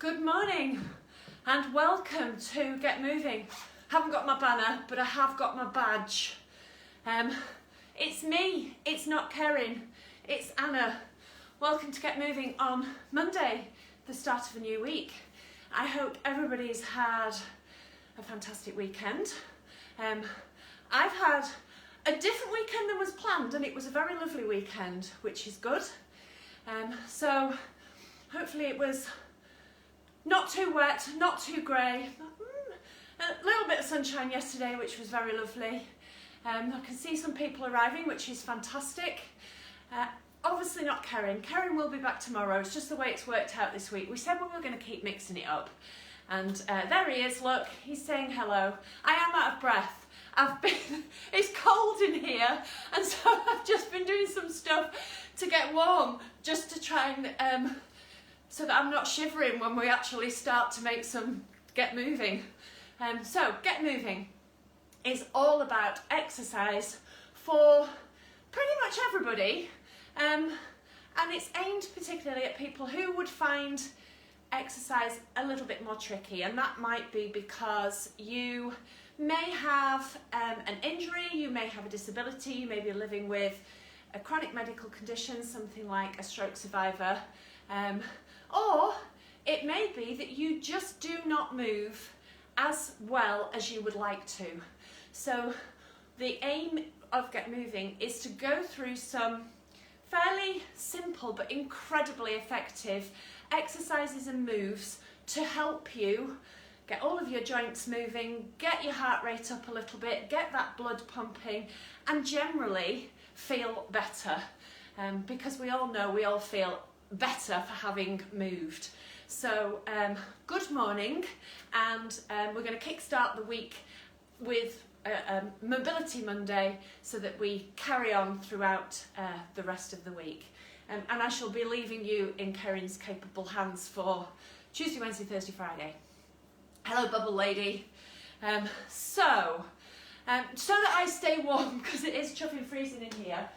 Good morning and welcome to Get Moving. Haven't got my banner, but I have got my badge. It's me, it's not Kerin, it's Anna. Welcome to Get Moving on Monday, the start of a new week. I hope everybody's had a fantastic weekend. I've had a different weekend than was planned, and it was a very lovely weekend, which is good. So hopefully it was not too wet, not too grey. A little bit of sunshine yesterday, which was very lovely. I can see some people arriving, which is fantastic. Obviously not Kerin. Kerin will be back tomorrow. It's just the way it's worked out this week. We said we were going to keep mixing it up. And there he is, look, he's saying hello. I am out of breath. It's cold in here, and so I've just been doing some stuff to get warm, just to try and, so that I'm not shivering when we actually start to make some Get Moving. So Get Moving is all about exercise for pretty much everybody, and it's aimed particularly at people who would find exercise a little bit more tricky, and that might be because you may have an injury, you may have a disability, you may be living with a chronic medical condition, something like a stroke survivor, or it may be that you just do not move as well as you would like to. So the aim of Get Moving is to go through some fairly simple but incredibly effective exercises and moves to help you get all of your joints moving, get your heart rate up a little bit, get that blood pumping, and generally feel better. Because we all know we all feel better for having moved. So good morning, and we're going to kickstart the week with Mobility Monday so that we carry on throughout the rest of the week. And I shall be leaving you in Kerin's capable hands for Tuesday, Wednesday, Thursday, Friday. Hello, Bubble Lady. So that I stay warm, because it is chuffing freezing in here,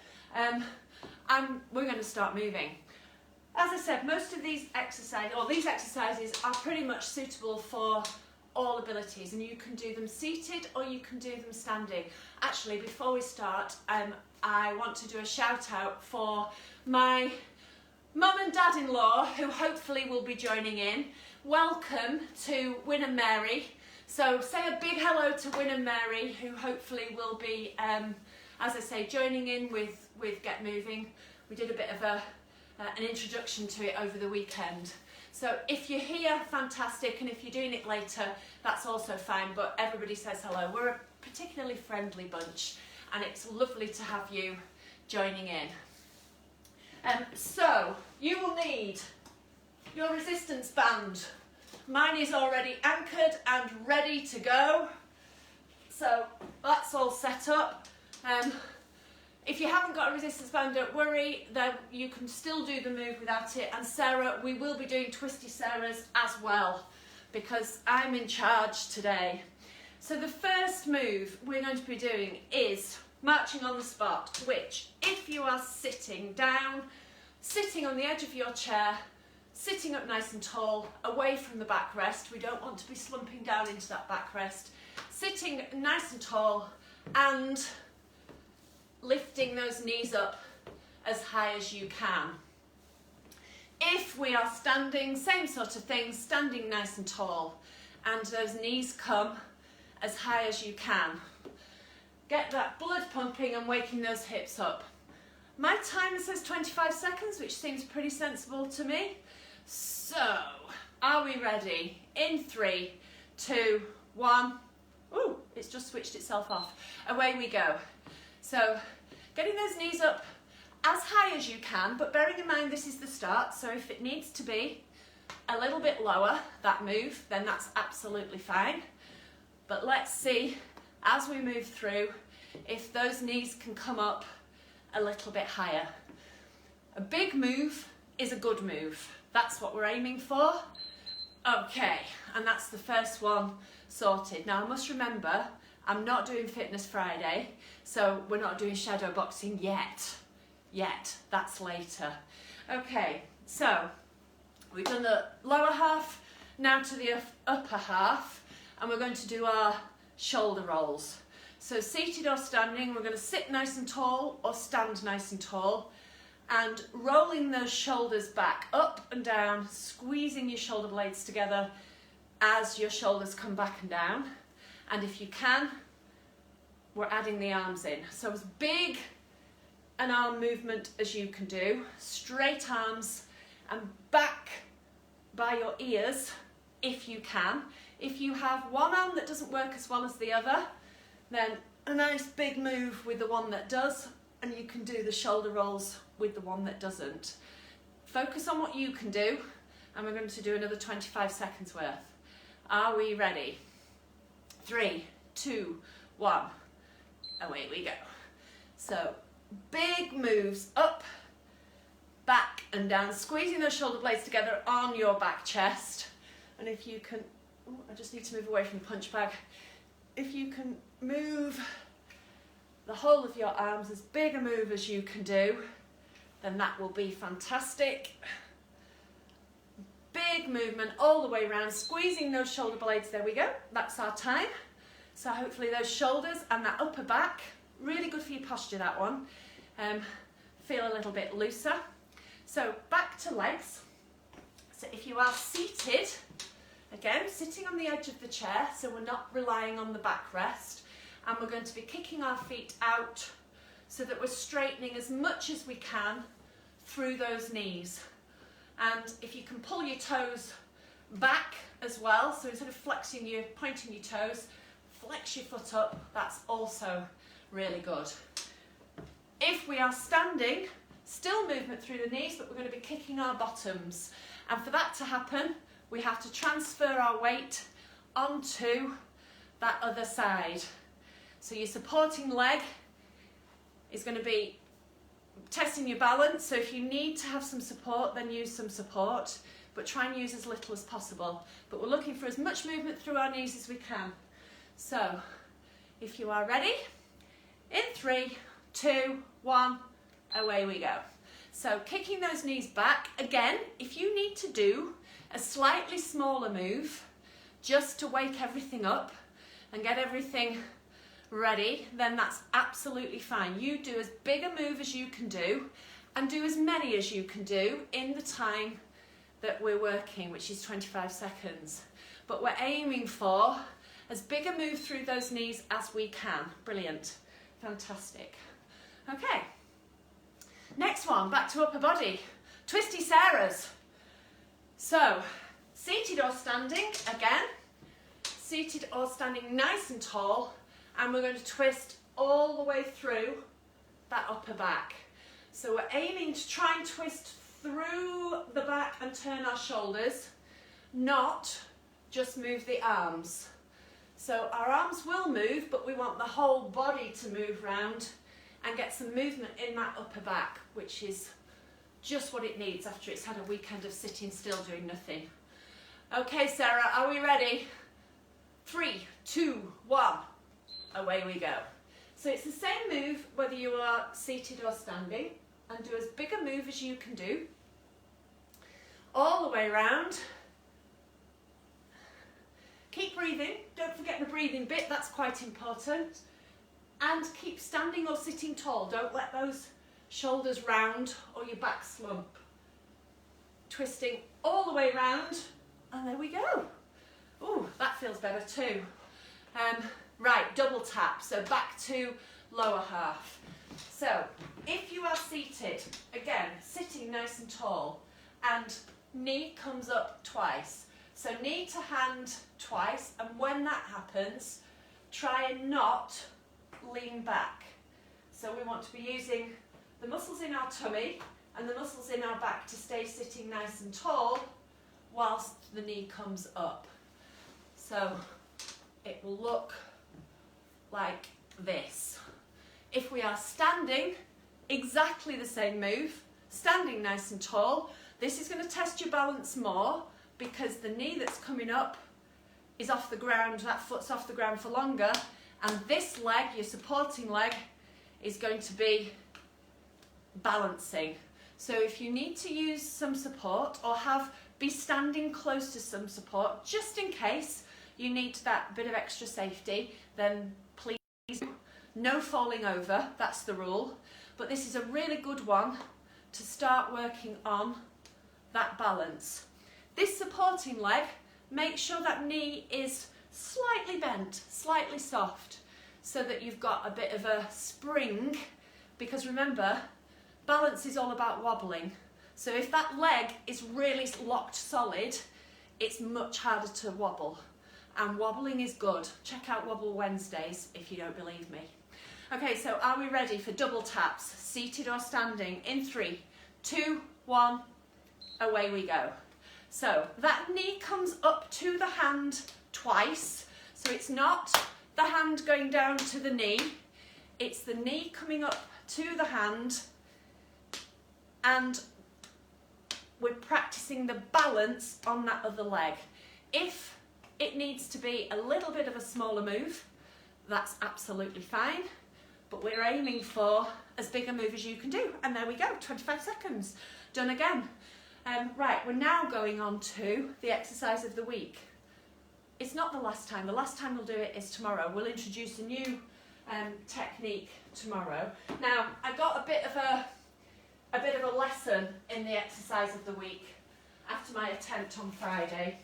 we're going to start moving. As I said, most of these exercises are pretty much suitable for all abilities, and you can do them seated or you can do them standing. Actually, before we start, I want to do a shout out for my mum and dad-in-law, who hopefully will be joining in. Welcome to Win and Mary. So say a big hello to Win and Mary, who hopefully will be, as I say, joining in with Get Moving. We did a bit of an introduction to it over the weekend. So if you're here, fantastic, and if you're doing it later, that's also fine, but everybody says hello. We're a particularly friendly bunch, and it's lovely to have you joining in. So you will need your resistance band. Mine is already anchored and ready to go. So that's all set up. If you haven't got a resistance band, don't worry, you can still do the move without it. And Sarah, we will be doing Twisty Sarahs as well, because I'm in charge today. So the first move we're going to be doing is marching on the spot, which, if you are sitting down, sitting on the edge of your chair, sitting up nice and tall, away from the backrest, we don't want to be slumping down into that backrest, sitting nice and tall and lifting those knees up as high as you can. If we are standing, same sort of thing, standing nice and tall, and those knees come as high as you can. Get that blood pumping and waking those hips up. My timer says 25 seconds, which seems pretty sensible to me. So, are we ready? In 3, 2, 1. Ooh, it's just switched itself off. Away we go. So, getting those knees up as high as you can, but bearing in mind this is the start, so if it needs to be a little bit lower, that move, then that's absolutely fine. But let's see, as we move through, if those knees can come up a little bit higher. A big move is a good move. That's what we're aiming for. Okay, and that's the first one sorted. Now I must remember, I'm not doing Fitness Friday, so we're not doing shadow boxing yet. That's later. Okay, so we've done the lower half now to the upper half, and we're going to do our shoulder rolls. So seated or standing, we're going to sit nice and tall or stand nice and tall, and rolling those shoulders back, up and down, squeezing your shoulder blades together as your shoulders come back and down. And if you can, we're adding the arms in. So as big an arm movement as you can do, straight arms and back by your ears if you can. If you have one arm that doesn't work as well as the other, then a nice big move with the one that does, and you can do the shoulder rolls with the one that doesn't. Focus on what you can do, and we're going to do another 25 seconds worth. Are we ready? 3, 2, 1. Away we go. So big moves up, back and down, squeezing those shoulder blades together on your back chest. And if you can, I just need to move away from the punch bag. If you can move the whole of your arms, as big a move as you can do, then that will be fantastic. Big movement all the way around, squeezing those shoulder blades. There we go, that's our time. So hopefully those shoulders and that upper back, really good for your posture, that one. Feel a little bit looser. So back to legs. So if you are seated, again, sitting on the edge of the chair, so we're not relying on the backrest, and we're going to be kicking our feet out so that we're straightening as much as we can through those knees. And if you can pull your toes back as well, so instead of pointing your toes, flex your foot up, that's also really good. If we are standing, still movement through the knees, but we're going to be kicking our bottoms. And for that to happen, we have to transfer our weight onto that other side. So your supporting leg is going to be testing your balance. So if you need to have some support, then use some support, but try and use as little as possible. But we're looking for as much movement through our knees as we can. So if you are ready, in 3, 2, 1, away we go. So kicking those knees back. Again, if you need to do a slightly smaller move just to wake everything up and get everything ready, then that's absolutely fine. You do as big a move as you can do and do as many as you can do in the time that we're working, which is 25 seconds. But we're aiming for as big a move through those knees as we can. Brilliant. Fantastic. Okay. Next one, back to upper body. Twisty Sarahs. So, seated or standing, again. Seated or standing nice and tall. And we're going to twist all the way through that upper back. So we're aiming to try and twist through the back and turn our shoulders, not just move the arms. So our arms will move, but we want the whole body to move round and get some movement in that upper back, which is just what it needs after it's had a weekend of sitting still doing nothing. Okay, Sarah, are we ready? 3, 2, 1, away we go. So it's the same move whether you are seated or standing, and do as big a move as you can do, all the way around. Keep breathing, don't forget the breathing bit, that's quite important. And keep standing or sitting tall, don't let those shoulders round or your back slump. Twisting all the way round, and there we go. Ooh, that feels better too. Right, double tap, so back to lower half. So, if you are seated, again, sitting nice and tall, and knee comes up twice. So knee to hand twice, and when that happens, try and not lean back. So we want to be using the muscles in our tummy and the muscles in our back to stay sitting nice and tall whilst the knee comes up. So it will look like this. If we are standing, exactly the same move, standing nice and tall. This is going to test your balance more because the knee that's coming up is off the ground, that foot's off the ground for longer, and this leg, your supporting leg, is going to be balancing. So if you need to use some support or be standing close to some support, just in case you need that bit of extra safety, then please, no falling over, that's the rule. But this is a really good one to start working on that balance. This supporting leg, make sure that knee is slightly bent, slightly soft, so that you've got a bit of a spring, because remember, balance is all about wobbling. So if that leg is really locked solid, it's much harder to wobble. And wobbling is good. Check out Wobble Wednesdays if you don't believe me. Okay, so are we ready for double taps, seated or standing? In 3, 2, 1, away we go. So that knee comes up to the hand twice. So it's not the hand going down to the knee, it's the knee coming up to the hand, and we're practicing the balance on that other leg. If it needs to be a little bit of a smaller move, that's absolutely fine, but we're aiming for as big a move as you can do. And there we go, 25 seconds, done again. Right, we're now going on to the exercise of the week. It's not the last time we'll do it is tomorrow. We'll introduce a new technique tomorrow. Now, I got a bit of a lesson in the exercise of the week after my attempt on Friday.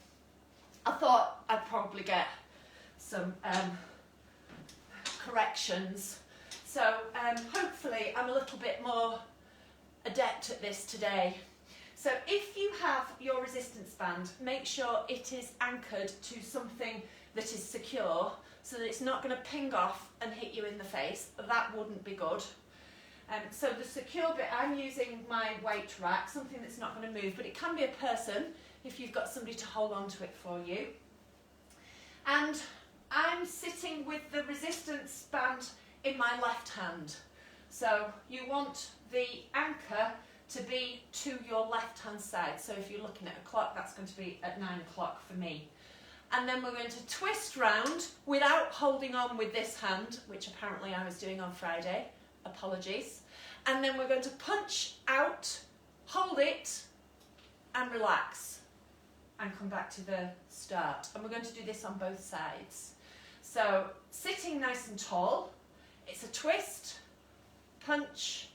I thought I'd probably get some corrections. So hopefully I'm a little bit more adept at this today. So if you have your resistance band, make sure it is anchored to something that is secure so that it's not going to ping off and hit you in the face. That wouldn't be good. So the secure bit, I'm using my weight rack, something that's not going to move, but it can be a person if you've got somebody to hold on to it for you. And I'm sitting with the resistance band in my left hand. So you want the anchor to be to your left hand side. So if you're looking at a clock, that's going to be at 9 o'clock for me. And then we're going to twist round without holding on with this hand, which apparently I was doing on Friday. Apologies. And then we're going to punch out, hold it, and relax. And come back to the start. And we're going to do this on both sides. So sitting nice and tall, it's a twist, punch,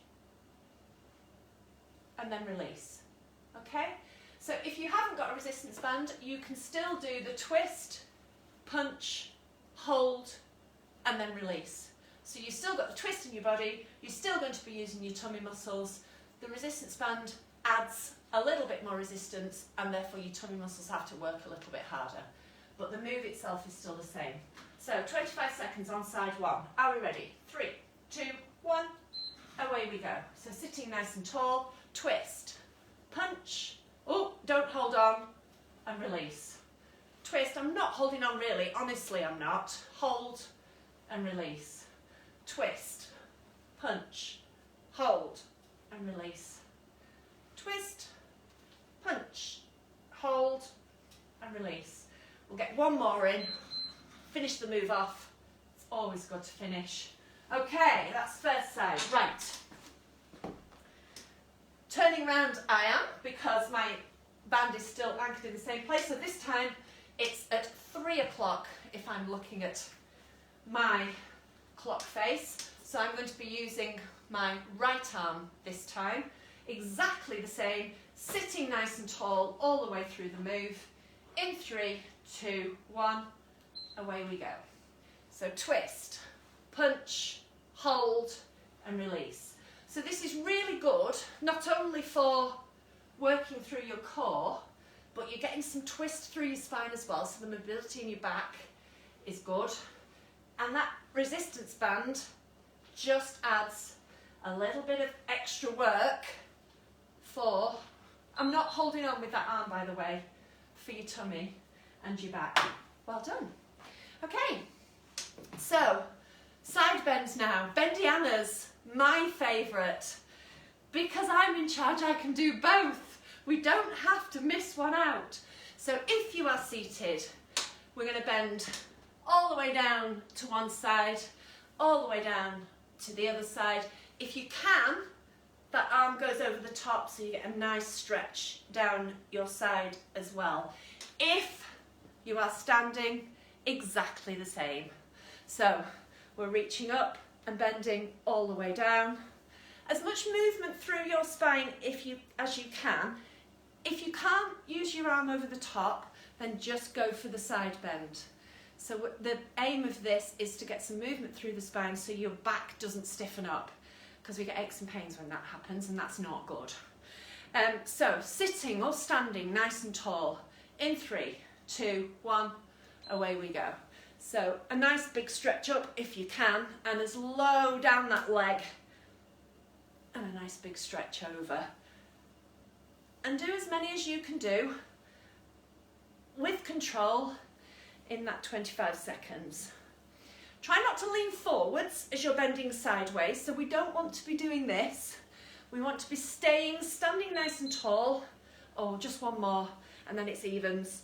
and then release. Okay? So if you haven't got a resistance band, you can still do the twist, punch, hold, and then release. So you've still got the twist in your body, you're still going to be using your tummy muscles. The resistance band adds a little bit more resistance, and therefore your tummy muscles have to work a little bit harder. But the move itself is still the same. So 25 seconds on side one. Are we ready? 3, 2, 1, away we go. So sitting nice and tall, twist, punch, oh, don't hold on, and release. Twist, I'm not holding on really, honestly I'm not. Hold and release. Twist, punch, hold and release. Twist, punch, hold and release. We'll get one more in, finish the move off. It's always good to finish. Okay, that's first side, right. Turning round I am, because my band is still anchored in the same place. So this time it's at 3 o'clock if I'm looking at my clock face. So I'm going to be using my right arm this time. Exactly the same, sitting nice and tall all the way through the move. In 3, 2, 1, away we go. So twist, punch, hold and release. So this is really good, not only for working through your core, but you're getting some twist through your spine as well, so the mobility in your back is good. And that resistance band just adds a little bit of extra work for, I'm not holding on with that arm by the way, for your tummy and your back. Well done. Okay, so side bends now. Bendianas, my favourite. Because I'm in charge, I can do both. We don't have to miss one out. So if you are seated, we're going to bend all the way down to one side, all the way down to the other side. If you can, that arm goes over the top so you get a nice stretch down your side as well. If you are standing, exactly the same. So we're reaching up and bending all the way down. As much movement through your spine as you can. If you can't use your arm over the top, then just go for the side bend. So the aim of this is to get some movement through the spine so your back doesn't stiffen up, because we get aches and pains when that happens, and that's not good. So sitting or standing nice and tall in 3, 2, 1, away we go. So a nice big stretch up if you can, and as low down that leg, and a nice big stretch over. And do as many as you can do with control in that 25 seconds. Try not to lean forwards as you're bending sideways, so we don't want to be doing this. We want to be standing nice and tall. Oh, just one more, and then it's evens.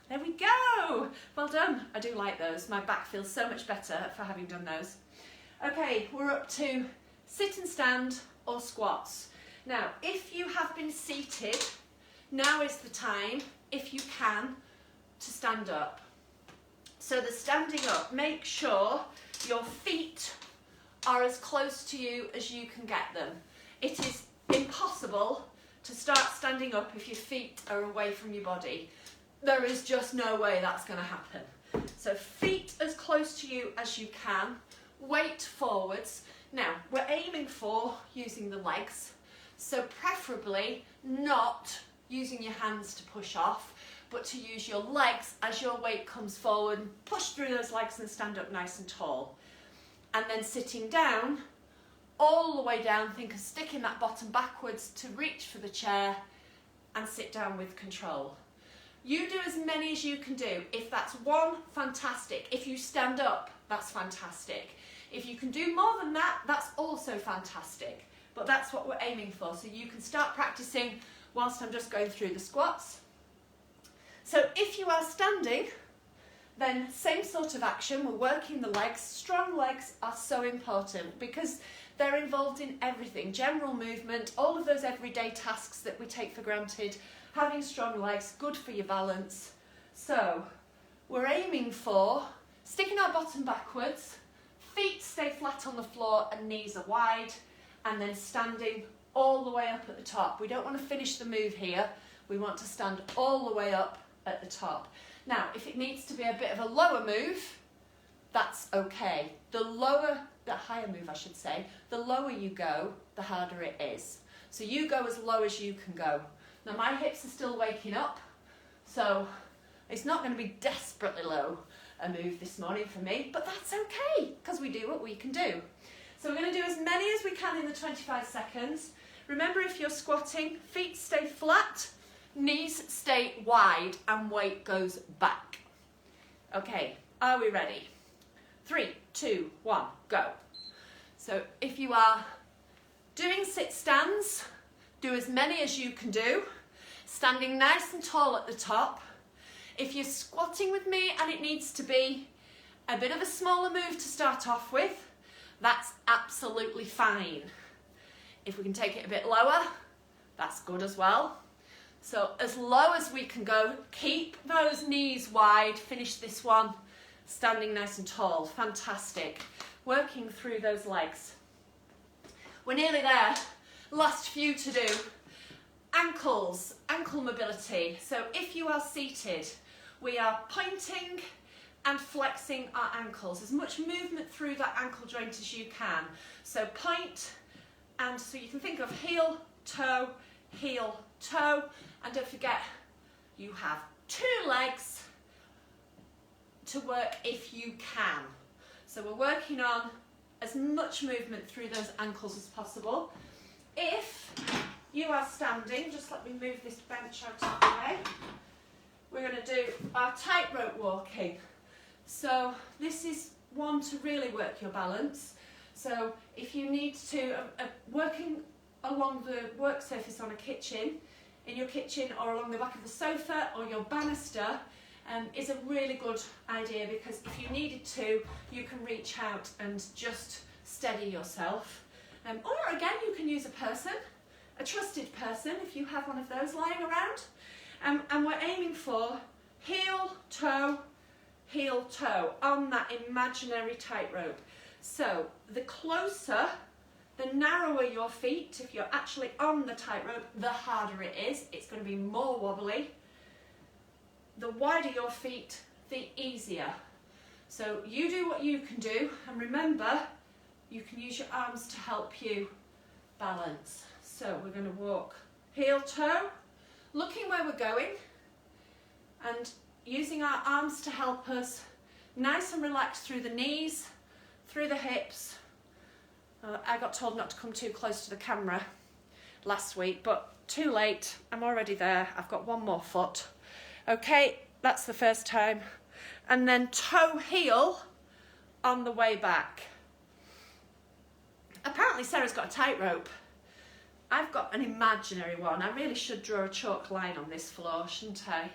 There we go. Well done. I do like those. My back feels so much better for having done those. Okay, we're up to sit and stand or squats. Now, if you have been seated, now is the time, if you can, to stand up. So the standing up, make sure your feet are as close to you as you can get them. It is impossible to start standing up if your feet are away from your body. There is just no way that's going to happen. So feet as close to you as you can, weight forwards. Now, we're aiming for using the legs, so preferably not using your hands to push off, but to use your legs as your weight comes forward, push through those legs and stand up nice and tall. And then sitting down, all the way down, think of sticking that bottom backwards to reach for the chair and sit down with control. You do as many as you can do. If that's one, fantastic. If you stand up, that's fantastic. If you can do more than that, that's also fantastic. But that's what we're aiming for. So you can start practicing whilst I'm just going through the squats. So if you are standing, then same sort of action. We're working the legs. Strong legs are so important because they're involved in everything. General movement, all of those everyday tasks that we take for granted. Having strong legs, good for your balance. So we're aiming for sticking our bottom backwards, feet stay flat on the floor and knees are wide, and then standing all the way up at the top. We don't want to finish the move here. We want to stand all the way up at the top. Now, if it needs to be a bit of a lower move, that's okay. The higher move I should say, the lower you go, the harder it is. So you go as low as you can go. Now my hips are still waking up, so it's not going to be desperately low a move this morning for me, but that's okay, because we do what we can do. So we're going to do as many as we can in the 25 seconds. Remember, if you're squatting, feet stay flat, knees stay wide, and weight goes back. Okay, are we ready? 3, 2, 1, go. So if you are doing sit stands, do as many as you can do, standing nice and tall at the top. If you're squatting with me and it needs to be a bit of a smaller move to start off with, that's absolutely fine. If we can take it a bit lower, that's good as well. So as low as we can go, keep those knees wide, finish this one, standing nice and tall, fantastic. Working through those legs. We're nearly there, last few to do. Ankles, ankle mobility. So if you are seated, we are pointing and flexing our ankles. As much movement through that ankle joint as you can. So point, and so you can think of heel, toe, and don't forget, you have 2 legs to work if you can. So we're working on as much movement through those ankles as possible. If you are standing, just let me move this bench out of the way. We're going to do our tightrope walking. So this is one to really work your balance. So if you need to, working along the work surface on a kitchen, in your kitchen or along the back of the sofa or your banister, is a really good idea, because if you needed to, you can reach out and just steady yourself. Or again, you can use a person, a trusted person, if you have one of those lying around. And we're aiming for heel, toe on that imaginary tightrope. So the closer, the narrower your feet, if you're actually on the tightrope, the harder it is. It's going to be more wobbly. The wider your feet, the easier. So you do what you can do, and remember, you can use your arms to help you balance. So we're going to walk heel, toe, looking where we're going, and using our arms to help us nice and relaxed through the knees, through the hips. I got told not to come too close to the camera last week, but too late, I'm already there. I've got one more foot. Okay, that's the first time. And then toe heel on the way back. Apparently Sarah's got a tightrope. I've got an imaginary one. I really should draw a chalk line on this floor, shouldn't I?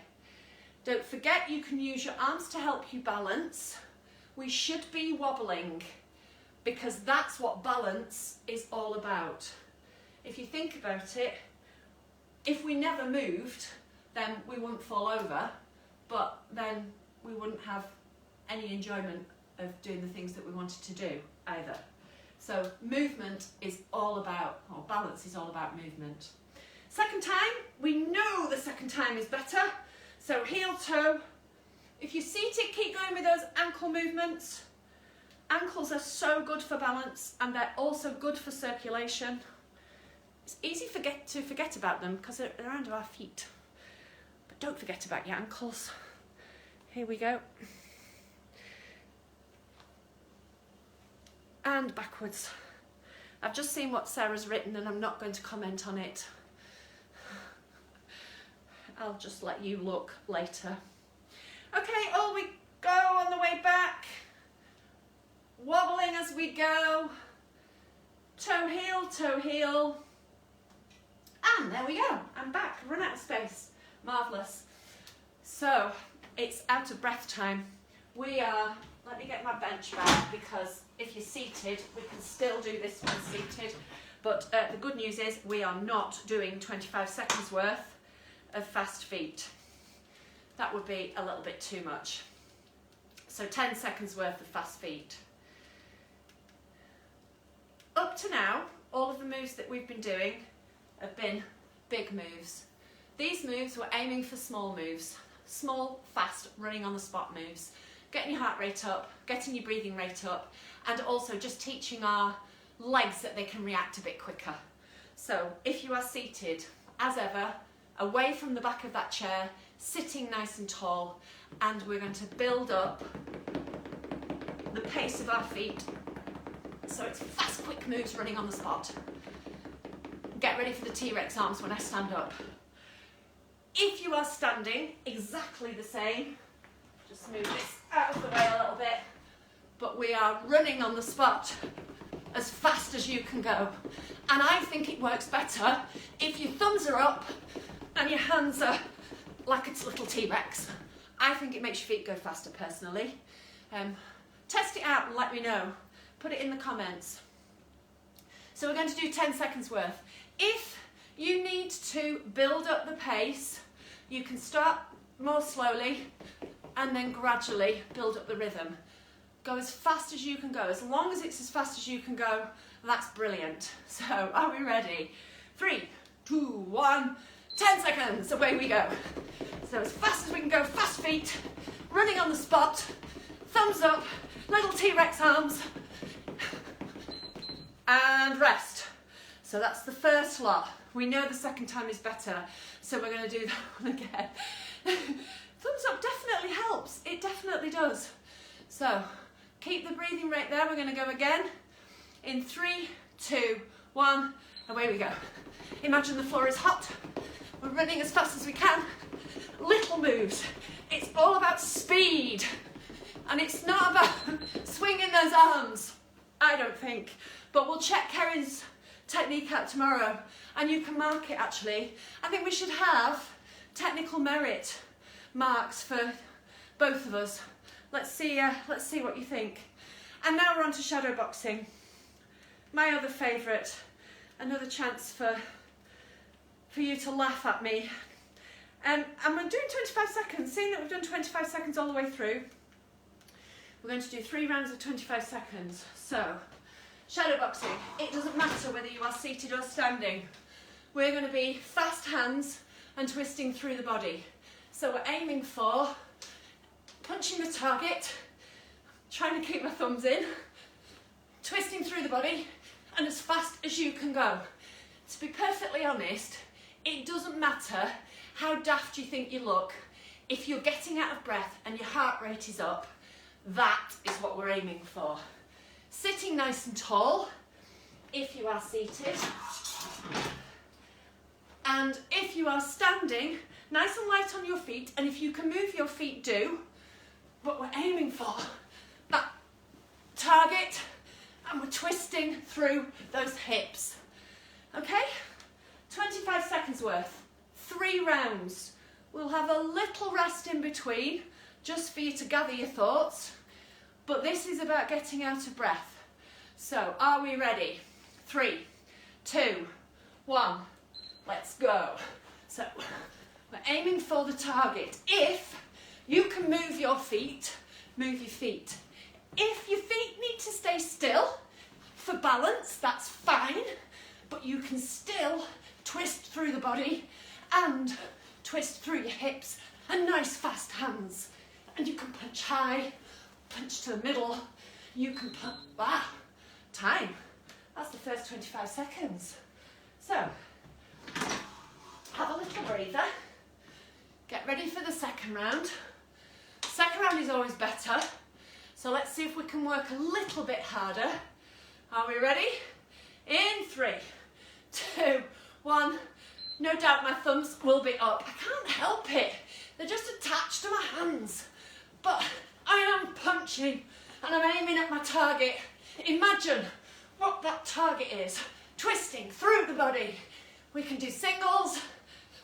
Don't forget, you can use your arms to help you balance. We should be wobbling, because that's what balance is all about. If you think about it, if we never moved, then we wouldn't fall over, but then we wouldn't have any enjoyment of doing the things that we wanted to do either. So movement is all about, or balance is all about movement. Second time, we know the second time is better. So heel, toe. If you're seated, keep going with those ankle movements. Ankles are so good for balance, and they're also good for circulation. It's easy to forget about them because they're under our feet. But don't forget about your ankles. Here we go. And backwards. I've just seen what Sarah's written and I'm not going to comment on it. I'll just let you look later. Okay, all we go on the way back. Wobbling as we go. Toe heel. And there we go, I'm back, run out of space. Marvellous. So, it's out of breath time. We are, let me get my bench back, because if you're seated, we can still do this one seated. But the good news is we are not doing 25 seconds worth of fast feet. That would be a little bit too much. So 10 seconds worth of fast feet. Up to now, all of the moves that we've been doing have been big moves. These moves were aiming for small moves. Small, fast, running on the spot moves. Getting your heart rate up, getting your breathing rate up, and also just teaching our legs that they can react a bit quicker. So if you are seated, as ever, away from the back of that chair, sitting nice and tall, and we're going to build up the pace of our feet. So it's fast, quick moves running on the spot. Get ready for the T-Rex arms when I stand up. If you are standing, exactly the same. Just move this out of the way a little bit. But we are running on the spot as fast as you can go. And I think it works better if your thumbs are up and your hands are like it's little T-Rex. I think it makes your feet go faster personally. Test it out and let me know. Put it in the comments. So we're going to do 10 seconds worth. If you need to build up the pace, you can start more slowly and then gradually build up the rhythm. Go as fast as you can go. As long as it's as fast as you can go, that's brilliant. So are we ready? 3, 2, 1, 10 seconds, away we go. So as fast as we can go, fast feet, running on the spot, thumbs up, little T-Rex arms, and rest. So that's the first lot. We know the second time is better, so we're going to do that one again. Thumbs up definitely helps. It definitely does. So keep the breathing rate there. We're going to go again. In 3, 2, 1, away we go. Imagine the floor is hot. We're running as fast as we can. Little moves. It's all about speed. And it's not about swinging those arms, I don't think. But we'll check Kerin's technique out tomorrow, and you can mark it actually. I think we should have technical merit marks for both of us. Let's see what you think. And now we're on to shadow boxing. my other favourite, another chance for you to laugh at me. And I'm doing 25 seconds, seeing that we've done 25 seconds all the way through. We're going to do 3 rounds of 25 seconds. So, shadow boxing, it doesn't matter whether you are seated or standing. We're going to be fast hands and twisting through the body. So we're aiming for punching the target, trying to keep my thumbs in, twisting through the body, and as fast as you can go. To be perfectly honest, it doesn't matter how daft you think you look. If you're getting out of breath and your heart rate is up, that is what we're aiming for. Sitting nice and tall, if you are seated. And if you are standing, nice and light on your feet, and if you can move your feet, do. But we're aiming for that target, and we're twisting through those hips. Okay? 25 seconds worth, 3 rounds. We'll have a little rest in between, just for you to gather your thoughts. But this is about getting out of breath. So, are we ready? 3, 2, 1, let's go. So, we're aiming for the target. If you can move your feet, move your feet. If your feet need to stay still for balance, that's fine, but you can still twist through the body and twist through your hips, and nice fast hands. And you can punch high, punch to the middle, you can punch, wow, time. That's the first 25 seconds. So, have a little breather. Get ready for the second round. Second round is always better. So let's see if we can work a little bit harder. Are we ready? In 3, 2, 1. No doubt my thumbs will be up. I can't help it. They're just attached to my hands. But I am punching and I'm aiming at my target. Imagine what that target is. Twisting through the body. We can do singles,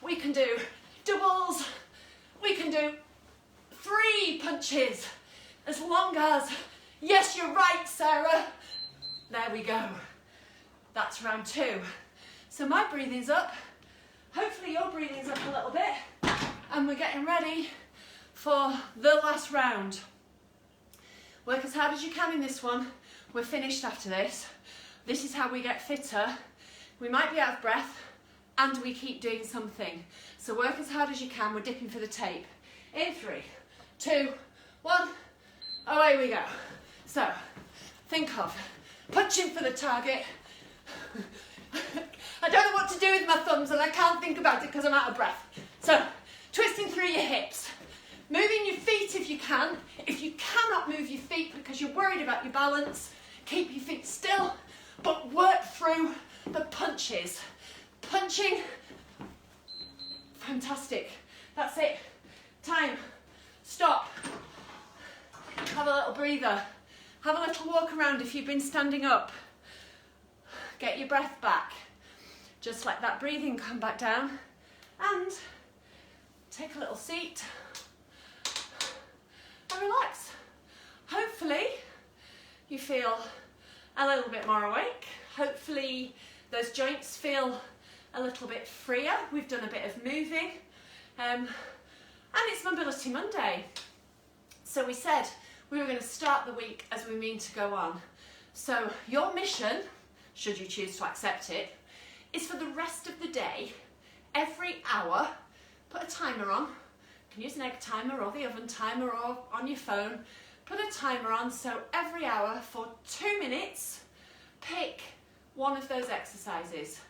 we can do doubles, we can do 3 punches. As long as, yes, you're right, Sarah. There we go. That's round 2. So my breathing's up. Hopefully your breathing's up a little bit. And we're getting ready for the last round. Work as hard as you can in this one. We're finished after this. This is how we get fitter. We might be out of breath and we keep doing something. So work as hard as you can. We're dipping for the tape. In 3, 2, 1. Away we go. So think of punching for the target. I don't know what to do with my thumbs and I can't think about it because I'm out of breath. So, twisting through your hips. Moving your feet if you can. If you cannot move your feet because you're worried about your balance, keep your feet still, but work through the punches. Punching. Fantastic. That's it. Time. Stop. Have a little breather. Have a little walk around if you've been standing up. Get your breath back. Just let that breathing come back down. And take a little seat. And relax. Hopefully you feel a little bit more awake. Hopefully those joints feel a little bit freer. We've done a bit of moving. And it's Mobility Monday. So we said we were going to start the week as we mean to go on. So your mission, should you choose to accept it, is for the rest of the day, every hour, put a timer on. You can use an egg timer or the oven timer or on your phone. Put a timer on, so every hour for 2 minutes, pick one of those exercises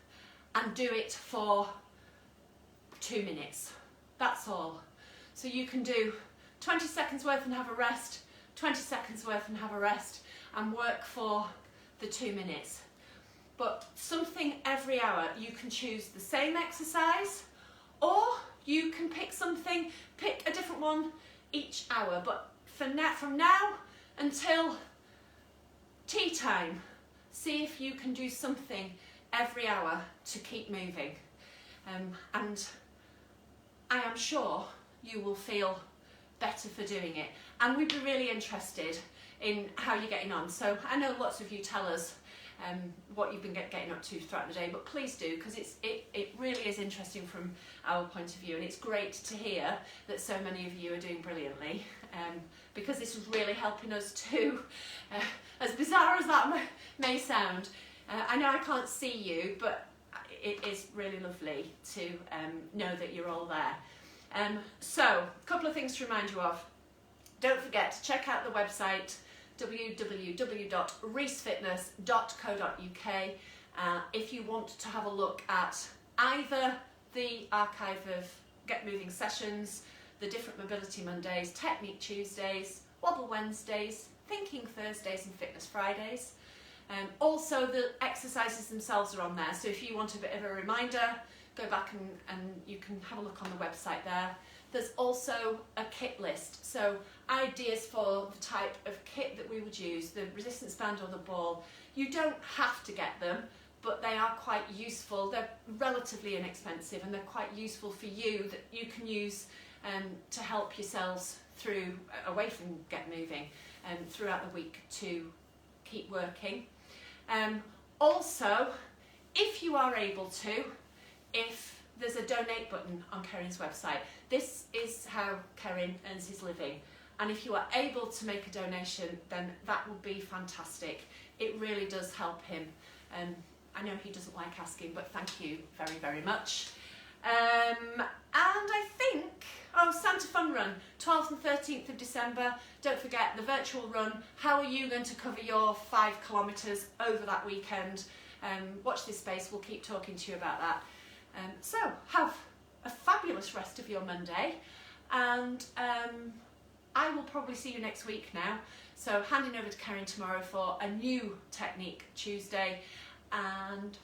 and do it for 2 minutes. That's all. So you can do 20 seconds worth and have a rest, 20 seconds worth and have a rest, and work for the 2 minutes. But something every hour. You can choose the same exercise, or you can pick something, pick a different one each hour. But for now, from now until tea time, see if you can do something every hour to keep moving. And I am sure you will feel better for doing it. And we'd be really interested in how you're getting on. So I know lots of you tell us what you've been getting up to throughout the day, but please do, because it really is interesting from our point of view, and it's great to hear that so many of you are doing brilliantly, because this is really helping us too. As bizarre as that may sound, I know I can't see you, but it is really lovely to know that you're all there. So, a couple of things to remind you of. Don't forget to check out the website www.reesfitness.co.uk if you want to have a look at either the archive of Get Moving sessions, the different Mobility Mondays, Technique Tuesdays, Wobble Wednesdays, Thinking Thursdays and Fitness Fridays. Also, the exercises themselves are on there, so if you want a bit of a reminder, go back and you can have a look on the website there. There's also a kit list, so ideas for the type of kit that we would use, the resistance band or the ball. You don't have to get them, but they are quite useful. They're relatively inexpensive and they're quite useful for you, that you can use to help yourselves through, away from Get Moving, throughout the week to keep working. Also, if you are able to, if there's a donate button on Kerin's website. This is how Kerin earns his living, and if you are able to make a donation, then that would be fantastic. It really does help him. I know he doesn't like asking, but thank you very, very much. And I think, Santa Fun Run, 12th and 13th of December. Don't forget the virtual run. How are you going to cover your 5 kilometres over that weekend? Watch this space, we'll keep talking to you about that. So have a fabulous rest of your Monday, and I will probably see you next week now. So handing over to Kerin tomorrow for a new Technique Tuesday, and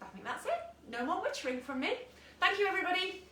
I think that's it. No more witchering from me. Thank you, everybody.